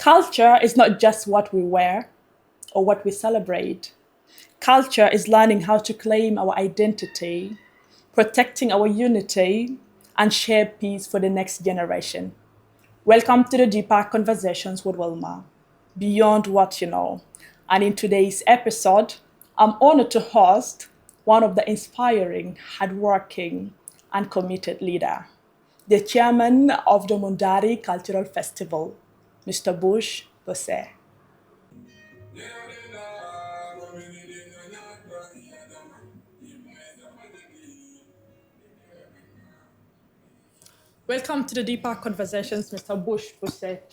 Culture is not just what we wear or what we celebrate. Culture is learning how to claim our identity, protecting our unity, and share peace for the next generation. Welcome to the Deeper Conversations with Wilma, Beyond What You Know. And in today's episode, I'm honored to host one of the inspiring, hardworking, and committed leader, the chairman of the Mundari Cultural Festival, Mr. Buse. Welcome to the Deeper Conversations, Mr. Buse.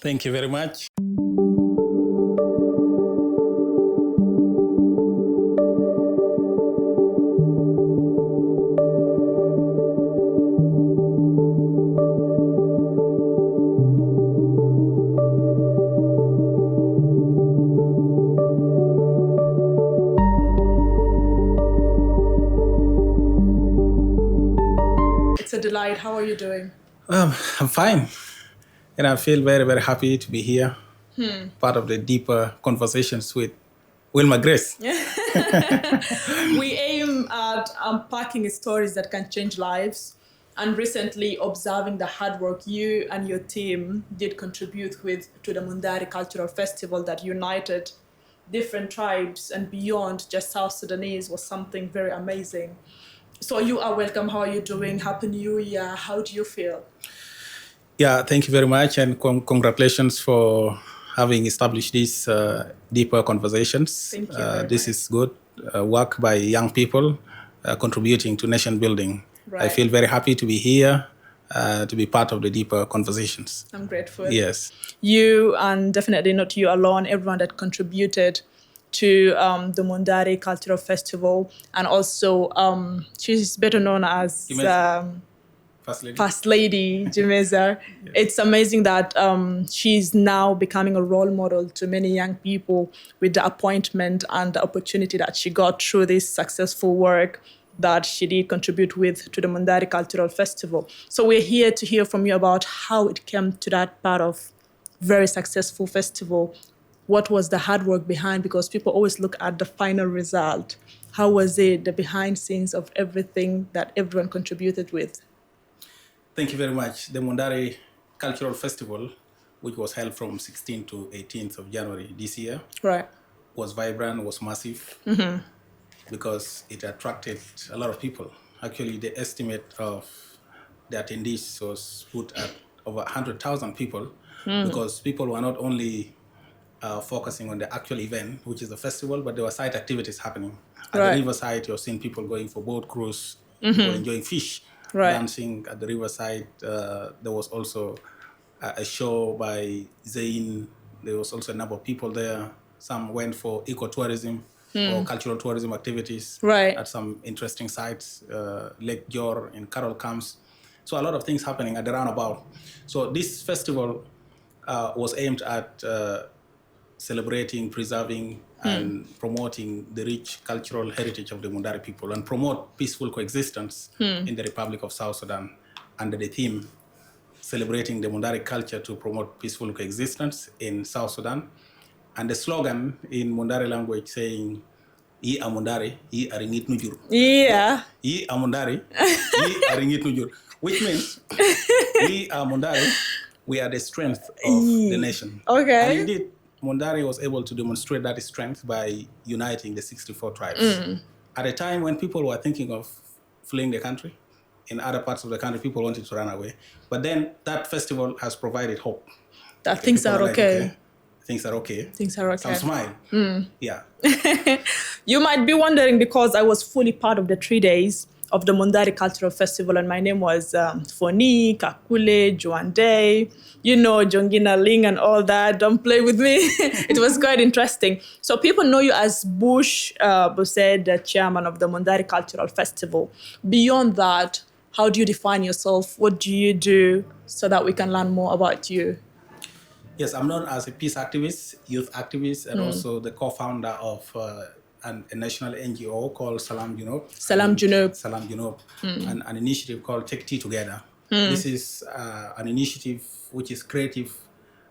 Thank you very much. It's a delight. How are you doing? I'm fine. And I feel very, very happy to be here, part of the Deeper Conversations with Wilma Grace. We aim at unpacking stories that can change lives. And recently, observing the hard work you and your team did contribute to the Mundari Cultural Festival that united different tribes and beyond just South Sudanese was something very amazing. So you are welcome. How are you doing? Happy New Year. How do you feel? Yeah, thank you very much. And congratulations for having established these Deeper Conversations. Thank you very This much. is good work by young people contributing to nation building. I Right. feel very happy to be here, to be part of the Deeper Conversations. I'm grateful. Yes. You, and definitely not you alone, everyone that contributed to the Mundari Cultural Festival. And also, she's better known as Jimeza. First lady. First Lady Jimeza. It's amazing that she's now becoming a role model to many young people with the appointment and the opportunity that she got through this successful work that she did contribute with to the Mundari Cultural Festival. So we're here to hear from you about how it came to that part of very successful festival. What was the hard work behind? Because people always look at the final result. How was it, the behind scenes of everything that everyone contributed with? Thank you very much. The Mundari Cultural Festival, which was held from 16th to 18th of January this year, Right. was vibrant, was massive, because it attracted a lot of people. Actually, the estimate of the attendees was put at over 100,000 people, because people were not only focusing on the actual event, which is the festival, but there were side activities happening. At Right. the riverside, you're seeing people going for boat cruise, people enjoying fish, Right. dancing at the riverside. There was also a show by Zain. There was also a number of people there. Some went for ecotourism or cultural tourism activities Right. at some interesting sites, Lake Jor in Carroll Camps. So a lot of things happening at the roundabout. So this festival was aimed at celebrating, preserving, and promoting the rich cultural heritage of the Mundari people and promote peaceful coexistence in the Republic of South Sudan under the theme celebrating the Mundari culture to promote peaceful coexistence in South Sudan. And the slogan in Mundari language saying, "Yi amundari, yi aringit nujur." Yeah. Yi amundari, yi aringit nujur. Which means, we are Mundari, we are the strength of the nation. Okay. And indeed, Mundari was able to demonstrate that strength by uniting the 64 tribes. At a time when people were thinking of fleeing the country, in other parts of the country, people wanted to run away. But then that festival has provided hope. That things People are like, okay. things are okay. Things are okay. Some smile. Yeah. You might be wondering, because I was fully part of the 3 days of the Mundari Cultural Festival, and my name was Foni, Kakule, Juande, Jongina Ling and all that. Don't play with me. It was quite interesting. So people know you as Buse, the chairman of the Mundari Cultural Festival. Beyond that, how do you define yourself? What do you do so that we can learn more about you? Yes, I'm known as a peace activist, youth activist, and also the co-founder of a national NGO called Salam Junub. Salam Junub. Salam Junub, and an initiative called Take Tea Together. This is an initiative which is creative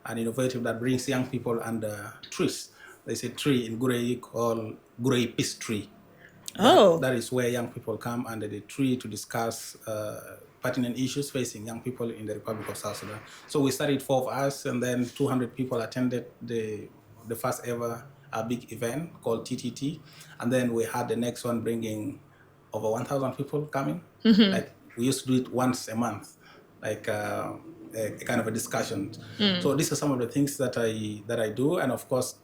an innovative that brings young people under trees. They say tree in Gurei called Gurei Peace Tree. Oh. That is where young people come under the tree to discuss pertinent issues facing young people in the Republic of South Sudan. So we started 4 of us, and then 200 people attended the first ever big event called TTT. And then we had the next one bringing over 1,000 people coming. Like we used to do it once a month, like a kind of a discussion. So these are some of the things that I do, and of course,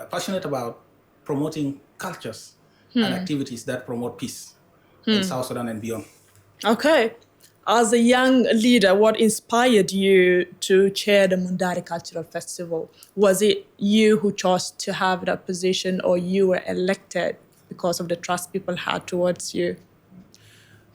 passionate about promoting cultures and activities that promote peace in South Sudan and beyond. Okay. As a young leader, what inspired you to chair the Mundari Cultural Festival? Was it you who chose to have that position, or you were elected because of the trust people had towards you?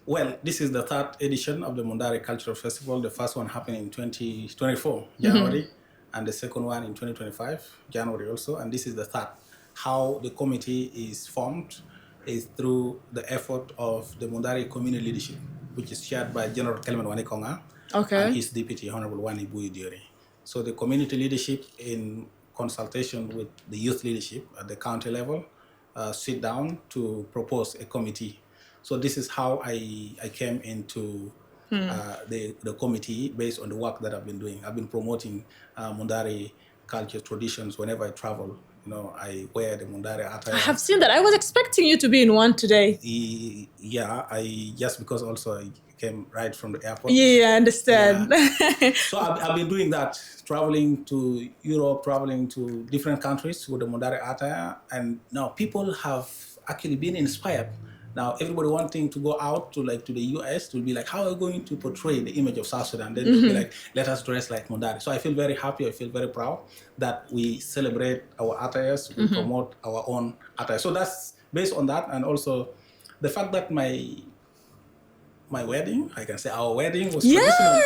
Well, this is the 3rd edition of the Mundari Cultural Festival. The first one happened in 2024, January, and the second one in 2025, January also, and this is the 3rd. How the committee is formed is through the effort of the Mundari community leadership, which is chaired by General Kelman Wanikonga and his deputy, Honorable Wani Buyudiri. So the community leadership, in consultation with the youth leadership at the county level, sit down to propose a committee. So this is how I came into the committee based on the work that I've been doing. I've been promoting Mundari culture traditions whenever I travel. You know, I wear the Mundari attire. I have seen that. I was expecting you to be in one today. Yeah, just because also I came right from the airport. Yeah, I understand. Yeah. So I've been doing that, traveling to Europe, traveling to different countries with the Mundari attire, and now people have actually been inspired. Now everybody wanting to go out to the US to be like, how are we going to portray the image of South Sudan? Then to be like, let us dress like Mundari. So I feel very happy. I feel very proud that we celebrate our attires, we promote our own attire. So that's based on that, and also the fact that my wedding, I can say our wedding was traditional.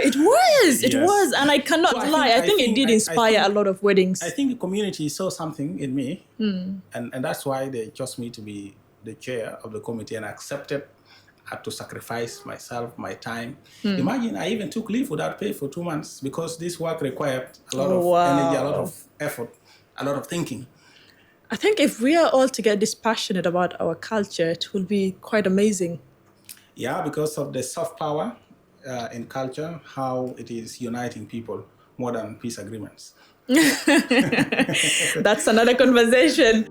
It was. It Yes. was. And I cannot lie. I think it did inspire a lot of weddings. I think the community saw something in me, and that's why they chose me to be the chair of the committee, and accepted. Had to sacrifice myself, my time. Imagine I even took leave without pay for 2 months because this work required a lot of energy, a lot of effort, a lot of thinking. I think if we are all to get this passionate about our culture, it will be quite amazing. Yeah, because of the soft power in culture, how it is uniting people more than peace agreements. That's another conversation.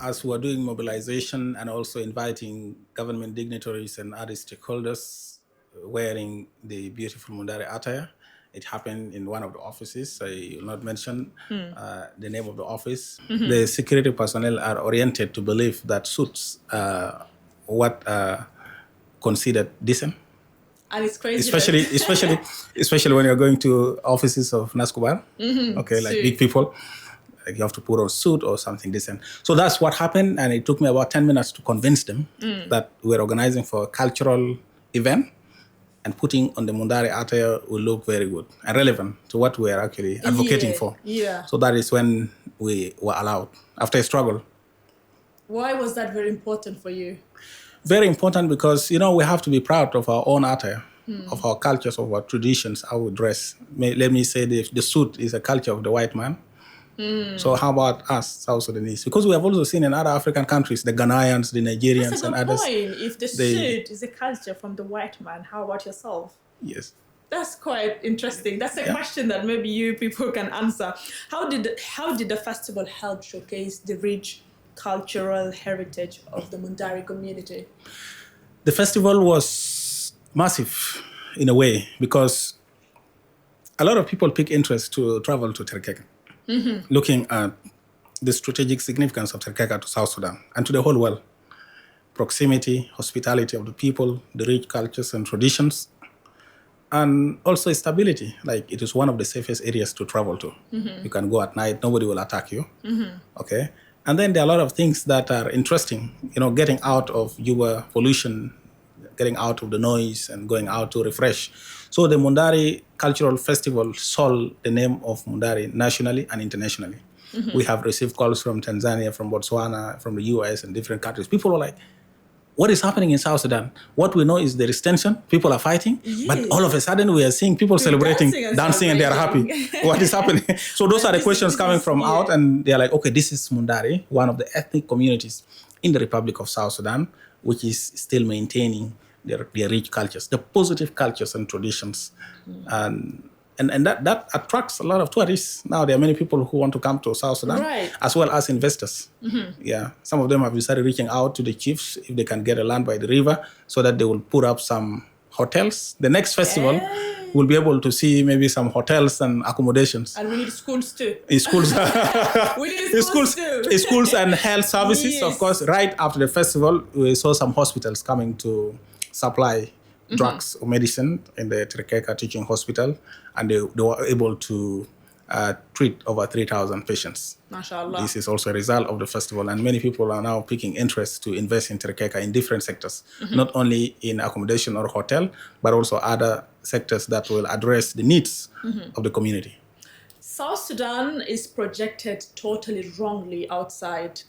As we are doing mobilization and also inviting government dignitaries and other stakeholders wearing the beautiful Mundari attire, it happened in one of the offices. I will not mention the name of the office. The security personnel are oriented to believe that suits what considered decent. And it's crazy. Especially when you're going to offices of Naskubar, like big people. Like you have to put on a suit or something decent. So that's what happened, and it took me about 10 minutes to convince them that we're organizing for a cultural event, and putting on the Mundari attire will look very good and relevant to what we are actually advocating for. Yeah. So that is when we were allowed, after a struggle. Why was that very important for you? Very important because, we have to be proud of our own attire, of our cultures, of our traditions, how we dress. Let me say the suit is a culture of the white man. So how about us, South Sudanese? Because we have also seen in other African countries, the Ghanaians, the Nigerians, and others. That's a good point. If the suit is a culture from the white man, how about yourself? Yes. That's quite interesting. That's a question that maybe you people can answer. How did the festival help showcase the rich cultural heritage of the Mundari community? The festival was massive in a way because a lot of people pick interest to travel to Terkeka. Looking at the strategic significance of Terkeka to South Sudan and to the whole world. Proximity, hospitality of the people, the rich cultures and traditions, and also stability. Like it is one of the safest areas to travel to. You can go at night, nobody will attack you. Okay. And then there are a lot of things that are interesting, getting out of your pollution, getting out of the noise and going out to refresh. So the Mundari Cultural Festival sold the name of Mundari nationally and internationally. We have received calls from Tanzania, from Botswana, from the US and different countries. People were like, what is happening in South Sudan? What we know is there is tension, people are fighting, but all of a sudden we are seeing people celebrating, dancing, and they are happy. What is happening? So those are the questions coming from out, and they're like, okay, this is Mundari, one of the ethnic communities in the Republic of South Sudan, which is still maintaining their rich cultures, the positive cultures and traditions. And that attracts a lot of tourists. Now there are many people who want to come to South Sudan, as well as investors. Yeah, some of them have started reaching out to the chiefs if they can get a land by the river, so that they will put up some hotels. The next festival, we'll be able to see maybe some hotels and accommodations. And we need schools too. Schools. We need schools too. Schools and health services, of course. Right after the festival, we saw some hospitals coming to supply drugs or medicine in the Trekeka Teaching Hospital, and they were able to treat over 3,000 patients. MashaAllah. This is also a result of the festival, and many people are now picking interest to invest in Trekeka in different sectors, not only in accommodation or hotel, but also other sectors that will address the needs of the community. South Sudan is projected totally wrongly outside.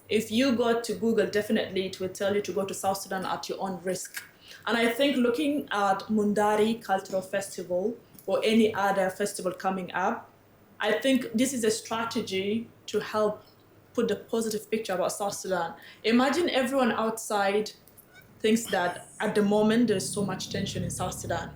If you go to Google, definitely it will tell you to go to South Sudan at your own risk. And I think looking at Mundari Cultural Festival or any other festival coming up, I think this is a strategy to help put the positive picture about South Sudan. Imagine everyone outside thinks that at the moment there's so much tension in South Sudan.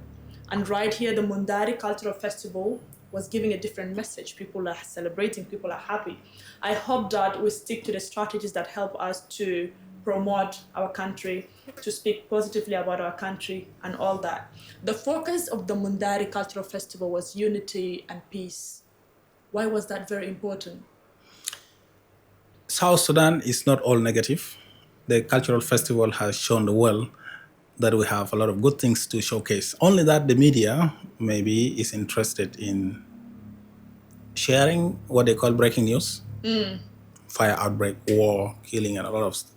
And right here, the Mundari Cultural Festival was giving a different message. People are celebrating, people are happy. I hope that we stick to the strategies that help us to promote our country, to speak positively about our country and all that. The focus of the Mundari Cultural Festival was unity and peace. Why was that very important? South Sudan is not all negative. The cultural festival has shown the world that we have a lot of good things to showcase. Only that the media maybe is interested in sharing what they call breaking news, fire outbreak, war, killing, and a lot of stuff.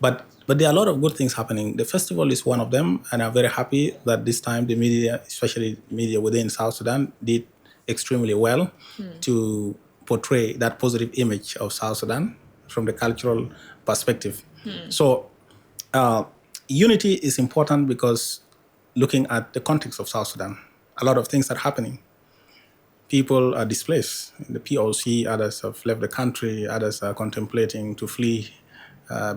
But there are a lot of good things happening. The festival is one of them, and I'm very happy that this time the media, especially media within South Sudan, did extremely well to portray that positive image of South Sudan from the cultural perspective. So unity is important because looking at the context of South Sudan, a lot of things are happening. People are displaced in the POC, others have left the country, others are contemplating to flee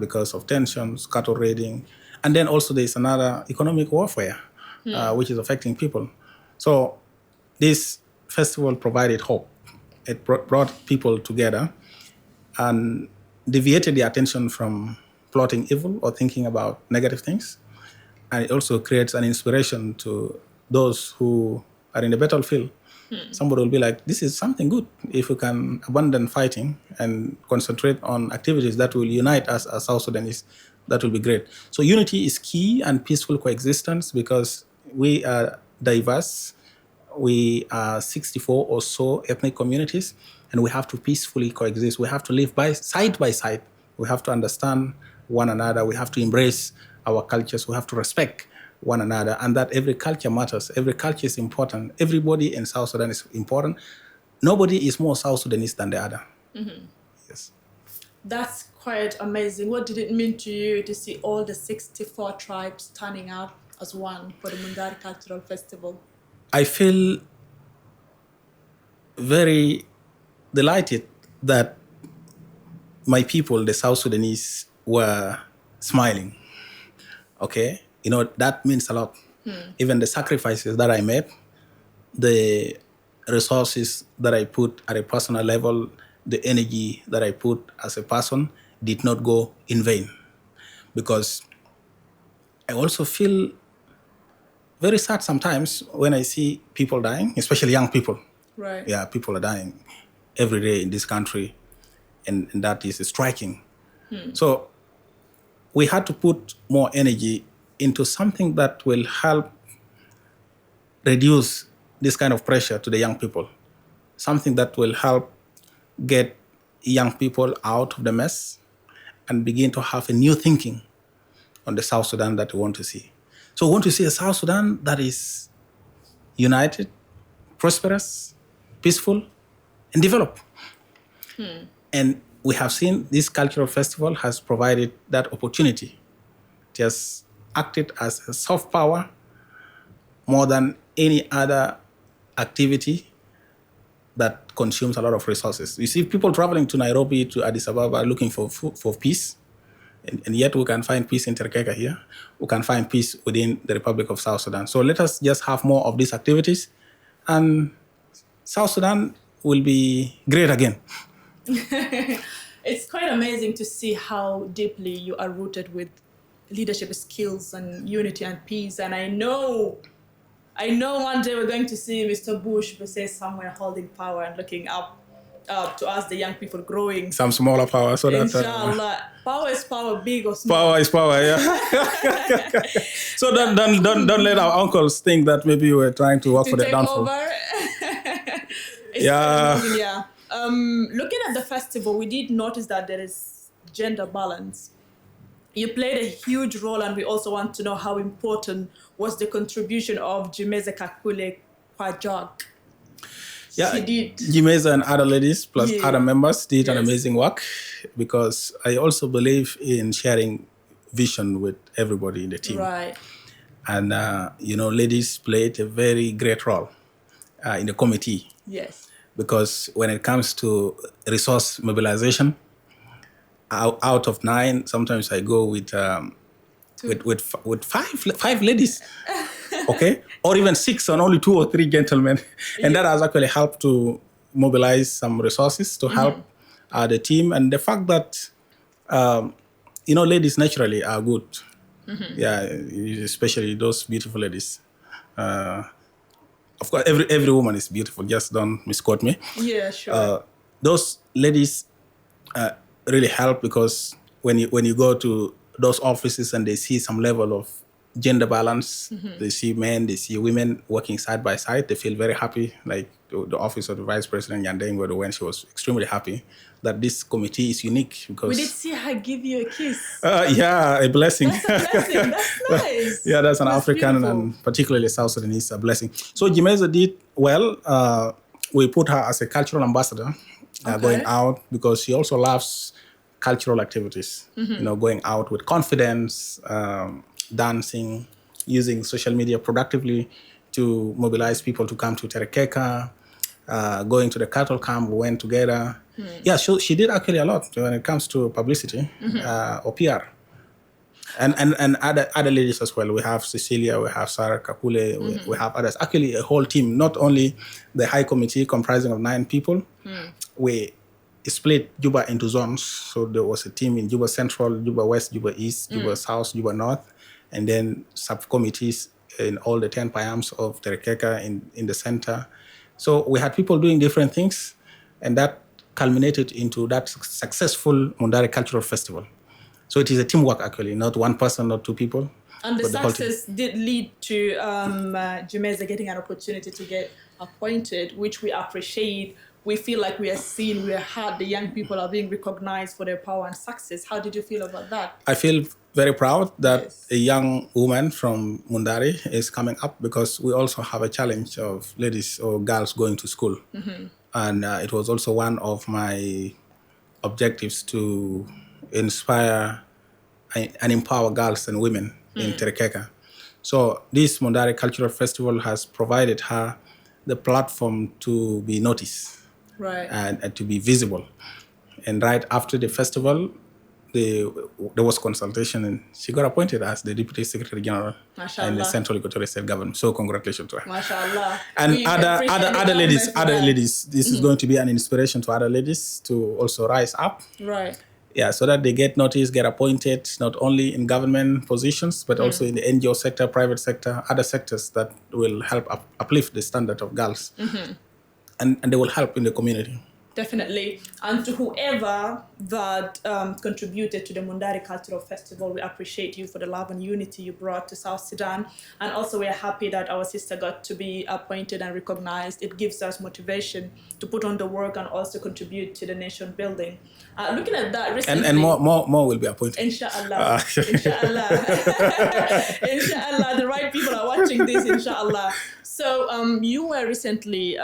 because of tensions, cattle raiding. And then also there's another economic warfare, which is affecting people. So this festival provided hope. It brought people together and deviated the attention from plotting evil or thinking about negative things. And it also creates an inspiration to those who are in the battlefield. Somebody will be like, this is something good. If we can abandon fighting and concentrate on activities that will unite us as South Sudanese, that will be great. So unity is key, and peaceful coexistence, because we are diverse. We are 64 or so ethnic communities, and we have to peacefully coexist. We have to live side by side. We have to understand one another. We have to embrace our cultures. We have to respect one another, and that every culture matters. Every culture is important. Everybody in South Sudan is important. Nobody is more South Sudanese than the other. Yes. That's quite amazing. What did it mean to you to see all the 64 tribes turning up as one for the Mundari Cultural Festival? I feel very delighted that my people, the South Sudanese, were smiling. Okay? You know, that means a lot. Even the sacrifices that I made, the resources that I put at a personal level, the energy that I put as a person did not go in vain. Because I also feel very sad sometimes when I see people dying, especially young people. Right. Yeah, people are dying every day in this country, and that is striking. So we had to put more energy into something that will help reduce this kind of pressure to the young people, something that will help get young people out of the mess and begin to have a new thinking on the South Sudan that we want to see. So we want to see a South Sudan that is united, prosperous, peaceful, and developed. And we have seen this cultural festival has provided that opportunity. It just acted as a soft power more than any other activity that consumes a lot of resources. You see people traveling to Nairobi, to Addis Ababa, looking for peace, and yet we can find peace in Terkeka here. We can find peace within the Republic of South Sudan. So let us just have more of these activities, and South Sudan will be great again. It's quite amazing to see how deeply you are rooted with leadership skills and unity and peace. And I know one day we're going to see Mr. Bush somewhere holding power and looking up to us, the young people growing. Some smaller power, so that Inshallah, power is power, big or small. Power is power, yeah. So don't let our uncles think that maybe you were trying to work for the downfall. Yeah. Looking at the festival, we did notice that there is gender balance. You played a huge role, and we also want to know how important was the contribution of Jimeza Kakule Kwajok. Yeah, she did. Jimeza and other ladies plus other members did an amazing work, because I also believe in sharing vision with everybody in the team. Right. And, ladies played a very great role in the committee. Yes. Because when it comes to resource mobilization, out of 9, sometimes I go with five ladies, okay, or even 6, and only 2 or 3 gentlemen, and that has actually helped to mobilize some resources to help the team. And the fact that ladies naturally are good, especially those beautiful ladies. Of course, every woman is beautiful. Just don't misquote me. Yeah, sure. Those ladies really help, because when you go to those offices and they see some level of gender balance, they see men, they see women working side by side, they feel very happy. Like the office of the Vice President Yandeng, when she was extremely happy that this committee is unique, because we did see her give you a kiss. A blessing. That's a blessing. That's nice. Yeah, that's an African beautiful. And particularly South Sudanese a blessing. So Jimeza did well. We put her as a cultural ambassador, going out, because she also loves cultural activities. Going out with confidence, dancing, using social media productively to mobilize people to come to Terekeka, going to the cattle camp, we went together. Yeah, she did actually a lot when it comes to publicity or PR. And other ladies as well. We have Cecilia, we have Sarah Kakule, we have others. Actually, a whole team, not only the High Committee comprising of 9 people. We split Juba into zones. So there was a team in Juba Central, Juba West, Juba East, Juba South, Juba North, and then subcommittees in all the 10 payams of Terekeka in the center. So we had people doing different things, and that culminated into that successful Mundari Cultural Festival. So it is a teamwork, actually, not one person, not 2 people. And the success did lead to Jimeza getting an opportunity to get appointed, which we appreciate. We feel like we are seen, we are heard, the young people are being recognized for their power and success. How did you feel about that? I feel very proud that a young woman from Mundari is coming up, because we also have a challenge of ladies or girls going to school. And it was also one of my objectives to inspire and empower girls and women in Terekeka. So this Mundari Cultural Festival has provided her the platform to be noticed. Right. And to be visible. And right after the festival, there was consultation, and she got appointed as the Deputy Secretary General in the Central Equatorial State Government. So congratulations to her. MashaAllah. And other ladies, this is going to be an inspiration to other ladies to also rise up. Right. Yeah, so that they get noticed, get appointed, not only in government positions, but also in the NGO sector, private sector, other sectors that will help uplift the standard of girls. And they will help in the community. Definitely. And to whoever that contributed to the Mundari Cultural Festival, we appreciate you for the love and unity you brought to South Sudan. And also we are happy that our sister got to be appointed and recognized. It gives us motivation to put on the work and also contribute to the nation building. Looking at that recently... And more will be appointed. Inshallah. Inshallah. Inshallah. The right people are watching this, inshallah. So you were recently...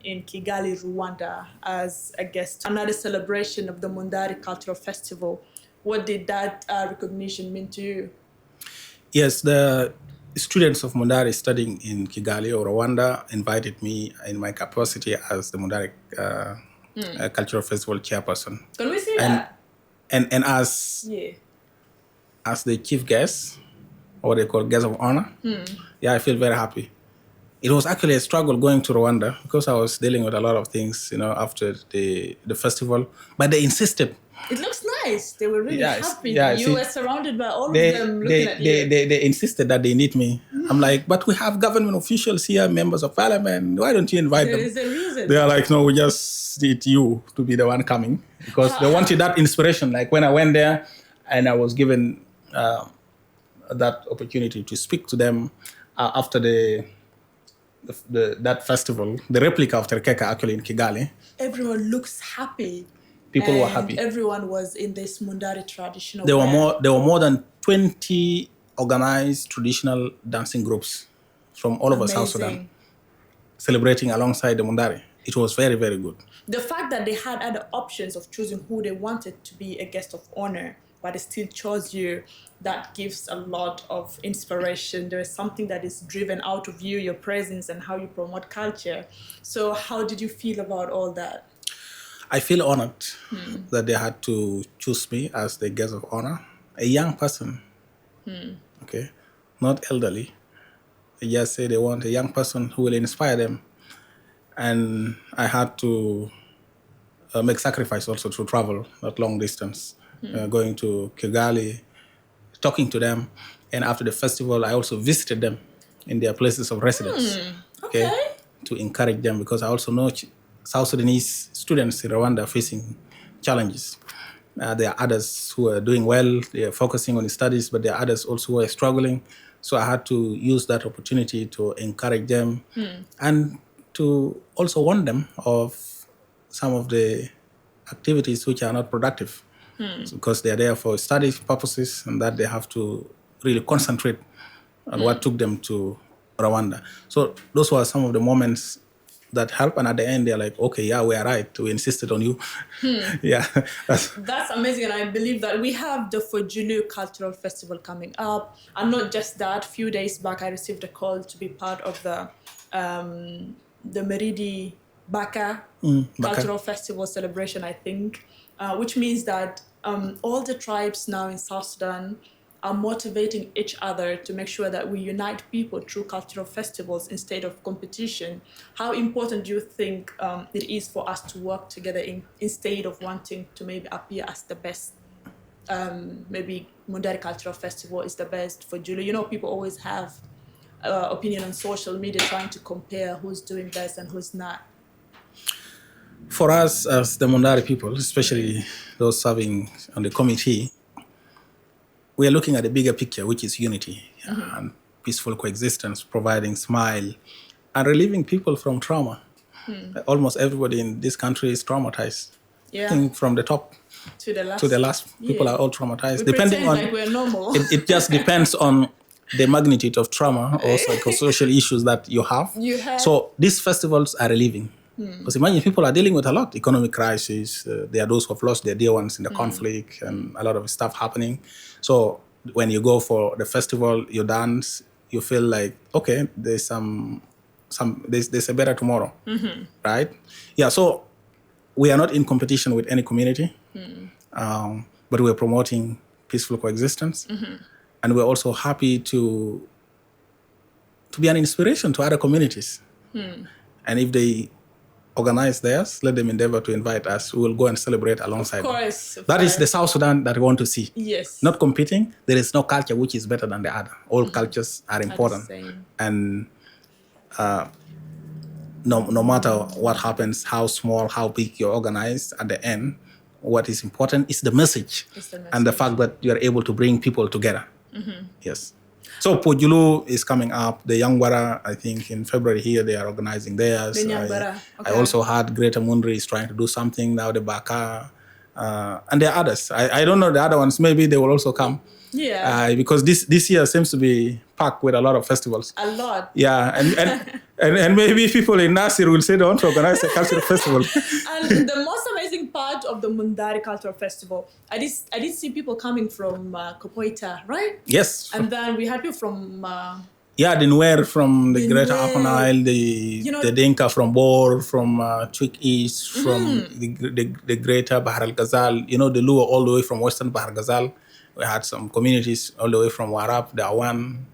in Kigali, Rwanda, as a guest. Another celebration of the Mundari Cultural Festival. What did that recognition mean to you? Yes, the students of Mundari studying in Kigali or Rwanda invited me in my capacity as the Mundari Cultural Festival chairperson. Can we see And that? and as Yeah. as the chief guest, or what they call guest of honor, yeah, I feel very happy. It was actually a struggle going to Rwanda because I was dealing with a lot of things, after the festival. But they insisted. It looks nice. They were really happy. Yeah, You see, were surrounded by all of they, them looking they, at they, you. they insisted that they need me. I'm like, but we have government officials here, members of parliament. Why don't you invite There them? is a reason. They are like, no, we just need you to be the one coming because they wanted that inspiration. Like when I went there and I was given that opportunity to speak to them after that festival, the replica of Terkeka actually in Kigali. Everyone looks happy. People were And happy. everyone was in this Mundari traditional There wear. were more than 20 organized traditional dancing groups from all over South Sudan celebrating alongside the Mundari. It was very, very good. The fact that they had other options of choosing who they wanted to be a guest of honor, but they still chose you, that gives a lot of inspiration. There is something that is driven out of you, your presence, and how you promote culture. So how did you feel about all that? I feel honored that they had to choose me as the guest of honor. A young person, okay, not elderly. They just say they want a young person who will inspire them. And I had to make sacrifice also to travel that long distance, going to Kigali, talking to them. And after the festival, I also visited them in their places of residence. Okay. To encourage them because I also know South Sudanese students in Rwanda are facing challenges. There are others who are doing well, they are focusing on the studies, but there are others also who are struggling. So I had to use that opportunity to encourage them and to also warn them of some of the activities which are not productive because they are there for study purposes and that they have to really concentrate on what took them to Rwanda. So those were some of the moments that help, and at the end they're like, okay, yeah, we are right, we insisted on you. Yeah. That's amazing, and I believe that we have the Fojulu Cultural Festival coming up, and not just that. A few days back I received a call to be part of the Meridi Baka Cultural Festival celebration, I think, which means that all the tribes now in South Sudan are motivating each other to make sure that we unite people through cultural festivals instead of competition. How important do you think it is for us to work together instead of wanting to maybe appear as the best? Maybe Mundari Cultural Festival is the best for Julie. People always have opinion on social media trying to compare who's doing best and who's not. For us as the Mundari people, especially those serving on the committee, we are looking at the bigger picture, which is unity and peaceful coexistence, providing smile and relieving people from trauma. Almost everybody in this country is traumatized. Yeah. I think from the top to the last. People are all traumatized. We Depending on like we're normal. It just depends on the magnitude of trauma or psychosocial issues that you have. So these festivals are relieving. Because imagine people are dealing with a lot, economic crisis. There are those who have lost their dear ones in the conflict and a lot of stuff happening. So when you go for the festival, you dance, you feel like, okay, there's there's a better tomorrow, right? Yeah. So we are not in competition with any community, but we're promoting peaceful coexistence, and we're also happy to be an inspiration to other communities. And if they organize theirs, let them endeavor to invite us. We will go and celebrate alongside them. That is the South Sudan that we want to see. Yes. Not competing. There is no culture which is better than the other. All cultures are important. And no matter what happens, how small, how big you're organized, at the end, what is important is the message. And the fact that you are able to bring people together. Yes. So Pojulu is coming up. The Yangwara, I think in February here, they are organizing theirs. I also heard Greater Mundari is trying to do something now, the Baka. And there are others. I don't know the other ones. Maybe they will also come. Yeah. Because this year seems to be packed with a lot of festivals. A lot. Yeah. And maybe people in Nasir will say they want to organize a cultural festival. And the most amazing part of the Mundari Cultural Festival, I did see people coming from Kopoita, right? Yes. And then we had people from Yeah, the Nuer from the Greater Nuer. Upper Nile, the Dinka from Bor, from Twig East, from the Greater Bahar al Ghazal, the Luo all the way from Western Bahar Ghazal. We had some communities all the way from Warab, the Awan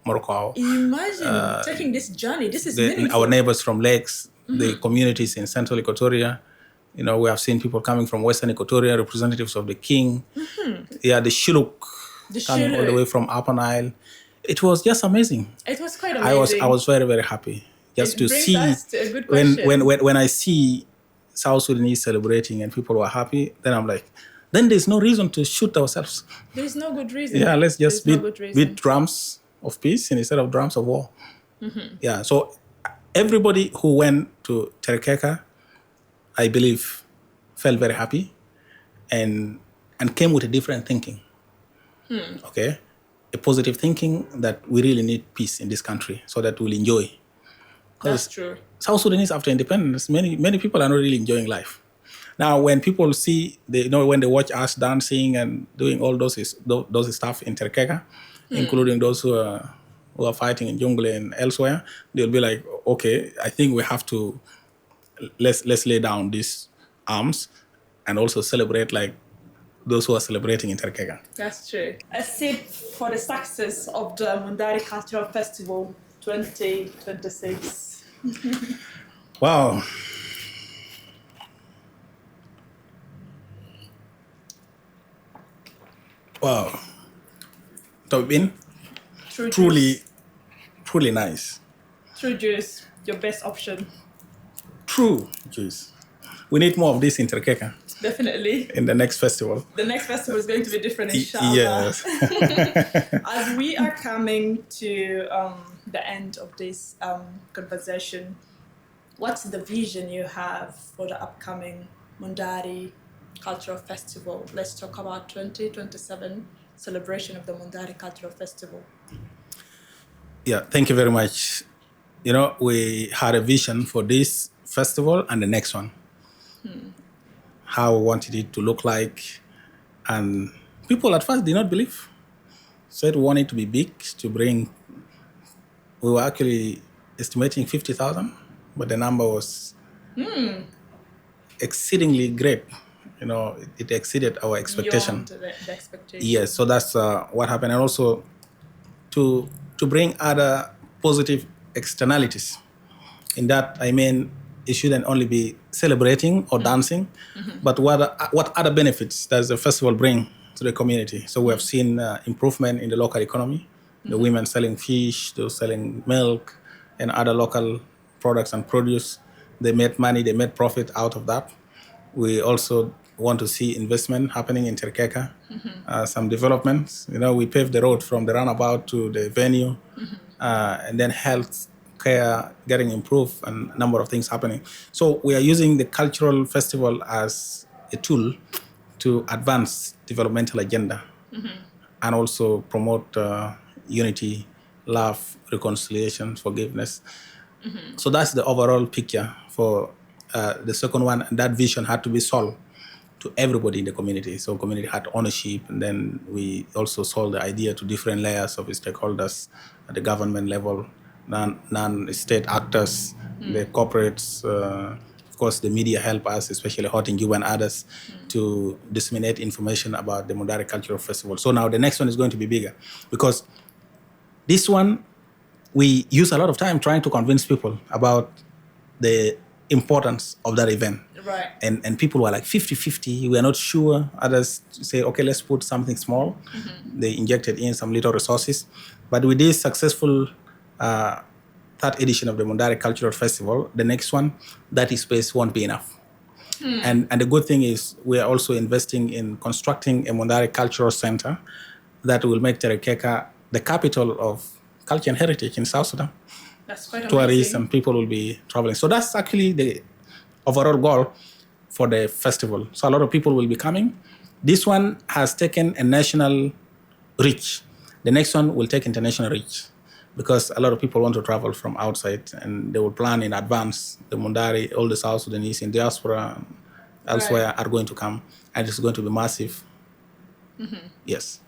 Morocco. Imagine taking this journey. This is meaningful. Our neighbors from Lakes, the communities in Central Equatoria. We have seen people coming from Western Equatoria, representatives of the King. Yeah, the Shilluk coming all the way from Upper Nile. It was just amazing. It was quite amazing. I was very, very happy just to see us to a good question. when I see South Sudanese celebrating and people were happy, then I'm like, then there's no reason to shoot ourselves. There's no good reason. Yeah, let's just beat drums of peace instead of drums of war. Yeah, so everybody who went to Terekeka, I believe, felt very happy and came with a different thinking. Okay? A positive thinking that we really need peace in this country so that we'll enjoy. That's true. South Sudanese, after independence, many people are not really enjoying life. Now, when people see, when they watch us dancing and doing all those stuff in Terekeka, including those who are fighting in Jungle and elsewhere, they'll be like, okay, I think we have to let's lay down these arms and also celebrate like those who are celebrating in Terekeka. That's true. A sip for the success of the Mundari Cultural Festival 2026. Wow. Wow. Tobin, truly nice. True juice, your best option. True juice. We need more of this in Terekeka. Definitely. In the next festival. The next festival is going to be different, inshallah. Yes. As we are coming to the end of this conversation, what's the vision you have for the upcoming Mundari Cultural Festival? Let's talk about 2027 celebration of the Mundari Cultural Festival. Yeah, thank you very much. We had a vision for this festival and the next one. How we wanted it to look like. And people at first did not believe. Said we want it to be big, to bring. We were actually estimating 50,000, but the number was exceedingly great. It exceeded our expectation. Beyond the expectation. Yes, so that's what happened. And also to bring other positive externalities. In that, I mean, it shouldn't only be celebrating or dancing, but what other benefits does the festival bring to the community? So we have seen improvement in the local economy, the women selling fish, those selling milk, and other local products and produce. They made money, they made profit out of that. We also want to see investment happening in Terekeka, some developments. We paved the road from the roundabout to the venue, and then health care getting improved and a number of things happening. So we are using the cultural festival as a tool to advance developmental agenda and also promote unity, love, reconciliation, forgiveness. So that's the overall picture for the second one. And that vision had to be sold to everybody in the community. So community had ownership, and then we also sold the idea to different layers of stakeholders at the government level, non-state actors, the corporates, of course the media help us, especially Hot in Juba and others, to disseminate information about the Mundari Cultural Festival. So now the next one is going to be bigger, because this one, we use a lot of time trying to convince people about the importance of that event. Right. And people were like 50-50, we are not sure. Others say, okay, let's put something small. They injected in some little resources. But with this successful third edition of the Mundari Cultural Festival, the next one, that space won't be enough. And the good thing is we are also investing in constructing a Mundari Cultural Center that will make Terekeka the capital of culture and heritage in South Sudan. That's quite Tourists amazing. and people will be traveling. So that's actually the overall goal for the festival. So a lot of people will be coming. This one has taken a national reach. The next one will take international reach. because a lot of people want to travel from outside, and they will plan in advance. The Mundari, all the South Sudanese in diaspora, elsewhere are going to come, and it's going to be massive. Yes.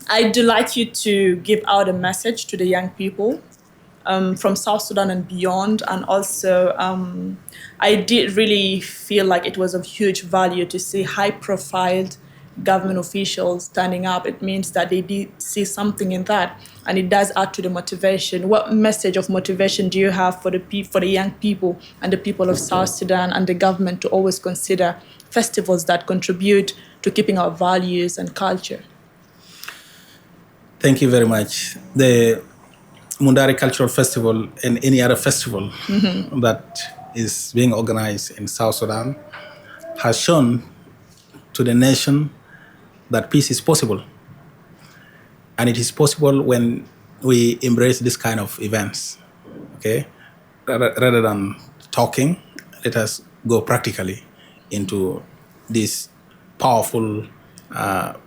I'd like you to give out a message to the young people from South Sudan and beyond. And also, I did really feel like it was of huge value to see high-profile government officials standing up. It means that they did see something in that, and it does add to the motivation. What message of motivation do you have for the young people and the people of South Sudan and the government to always consider festivals that contribute to keeping our values and culture? Thank you very much. The Mundari Cultural Festival and any other festival that is being organized in South Sudan has shown to the nation that peace is possible. And it is possible when we embrace this kind of events, okay? Rather than talking, let us go practically into these powerful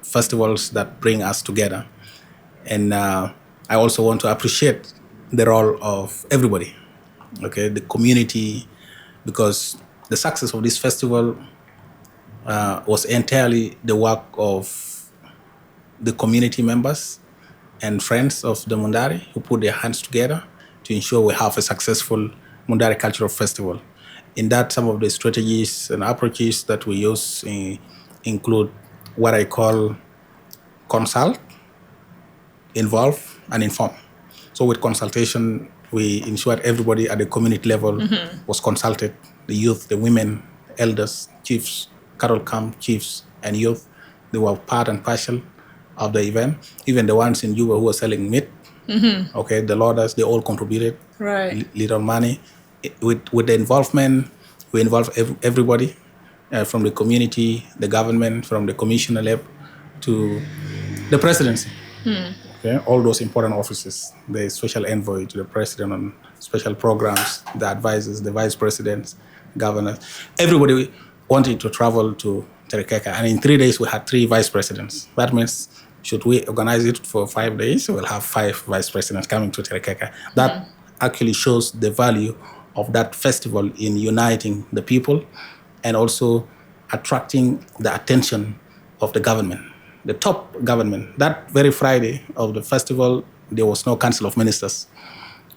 festivals that bring us together. And I also want to appreciate the role of everybody, okay, the community, because the success of this festival was entirely the work of the community members and friends of the Mundari who put their hands together to ensure we have a successful Mundari Cultural Festival. In that, some of the strategies and approaches that we use include what I call consult, involve, and inform. So with consultation, we ensured everybody at the community level was consulted, the youth, the women, elders, chiefs, cattle camp chiefs, and youth. They were part and parcel of the event. Even the ones in Juba who were selling meat, okay, the loaders, they all contributed little money. With the involvement, we involve everybody from the community, the government, from the commissioner level to the presidency. Okay, all those important offices, the special envoy to the president on special programs, the advisors, the vice presidents, governors, everybody wanted to travel to Terekeka. And in 3 days, we had 3 vice presidents. That means, should we organize it for 5 days, we'll have 5 vice presidents coming to Terekeka. That actually shows the value of that festival in uniting the people and also attracting the attention of the government. The top government. That very Friday of the festival, there was no council of ministers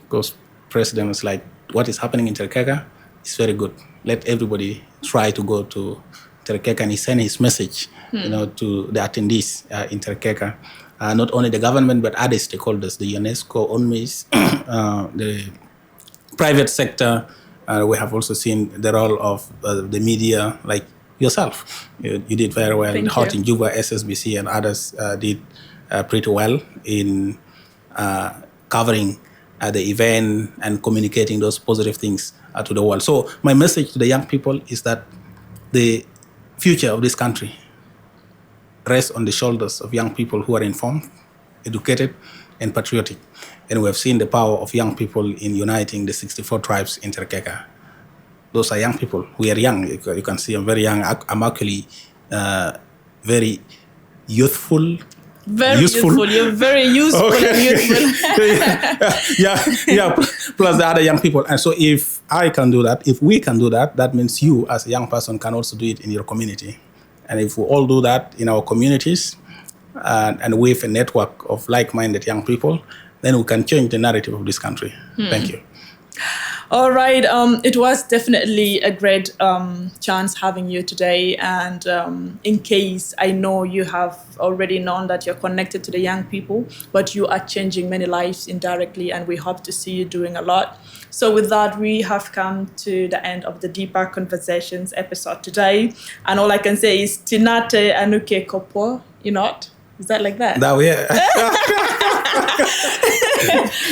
because president was like, what is happening in Terekeka is very good. Let everybody try to go to Terekeka, and he sent his message, to the attendees in Terekeka. Not only the government, but other stakeholders, the UNESCO, UNMIS, the private sector. We have also seen the role of the media, like yourself. You did very well. Hot in Juba, SSBC, and others did pretty well in covering the event and communicating those positive things to the world. So my message to the young people is that the future of this country rests on the shoulders of young people who are informed, educated, and patriotic. And we have seen the power of young people in uniting the 64 tribes in Terekeka. Those are young people. We are young. You can see I'm very young. I'm actually very youthful. Very useful. You're very useful and youthful. yeah. Plus the other young people. And so if I can do that, if we can do that, that means you as a young person can also do it in your community. And if we all do that in our communities and with a network of like-minded young people, then we can change the narrative of this country. Thank you. All right. It was definitely a great chance having you today. And in case I know you have already known that you're connected to the young people, but you are changing many lives indirectly, and we hope to see you doing a lot. So with that, we have come to the end of the Deeper Conversations episode today. And all I can say is Tinate Anuke Kopo, Is that like that? That way.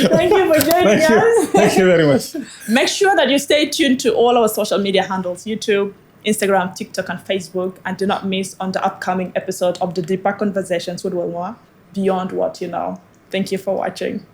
Thank you for joining us. Thank you very much. Make sure that you stay tuned to all our social media handles, YouTube, Instagram, TikTok, and Facebook. And do not miss on the upcoming episode of the Deeper Conversations with Wilma, Beyond What You Know. Thank you for watching.